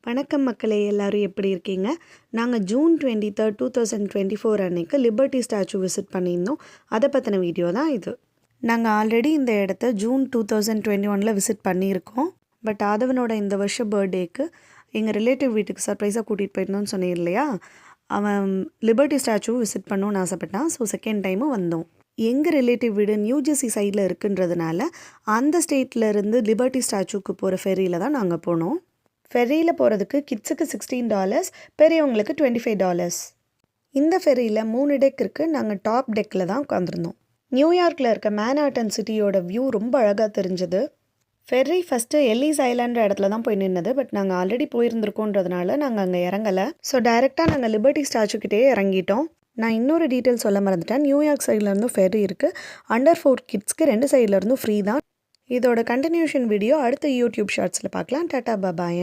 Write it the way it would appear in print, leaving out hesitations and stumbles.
வணக்கம் மக்களே, எல்லாரும் எப்படி இருக்கீங்க? நாங்கள் ஜூன் 23, 2024 அன்னைக்கு லிபர்ட்டி ஸ்டாச்சு விசிட் பண்ணியிருந்தோம். அதை பற்றின வீடியோ தான் இது. நாங்கள் ஆல்ரெடி இந்த இடத்த ஜூன் 2021 விசிட் பண்ணியிருக்கோம். பட் ஆதவனோட இந்த வருஷம் பர்த்டேக்கு எங்கள் ரிலேட்டிவ் வீட்டுக்கு சர்ப்ரைஸாக கூட்டிகிட்டு போயிருந்தோம்னு சொன்னேன் இல்லையா, அவன் லிபர்ட்டி ஸ்டாச்சுவும் விசிட் பண்ணணும்னு ஆசைப்பட்டான். ஸோ செகண்ட் டைமும் வந்தோம். எங்கள் ரிலேட்டிவ் வீடு நியூஜெர்சி சைடில் இருக்குன்றதுனால அந்த ஸ்டேட்லேருந்து லிபர்ட்டி ஸ்டாச்சுக்கு போகிற ஃபெரியில் தான் நாங்கள் போனோம். ஃபெரியில் போகிறதுக்கு கிட்ஸுக்கு $16, பெரியவங்களுக்கு $25. இந்த ஃபெரியில் 3 டெக் இருக்குது. நாங்கள் டாப் டெக்கில் தான் உட்காந்துருந்தோம். நியூயார்க்கில் இருக்க மேன்ஹாட்டன் சிட்டியோட வியூ ரொம்ப அழகாக தெரிஞ்சுது. ஃபெர்ரி ஃபஸ்ட்டு எல்லிஸ் ஐலான்ற இடத்துல தான் போய் நின்னது. பட் நாங்கள் ஆல்ரெடி போயிருந்துருக்கோன்றதுனால நாங்கள் அங்கே இறங்கலை. ஸோ டைரெக்டாக நாங்கள் லிபர்ட்டி ஸ்டாச்சுக்கிட்டே இறங்கிட்டோம். நான் இன்னொரு டீட்டெயில் சொல்ல மறந்துட்டேன். நியூயார்க் சைட்லேருந்தும் ஃபெர்ரி இருக்குது. அண்டர் 4 கிட்ஸ்க்கு 2 சைட்லேருந்தும் ஃப்ரீ தான். இதோட கண்டினியூஷன் வீடியோ அடுத்த யூடியூப் ஷார்ட்ஸில் பார்க்கலாம். டாட்டா பாபாயன்.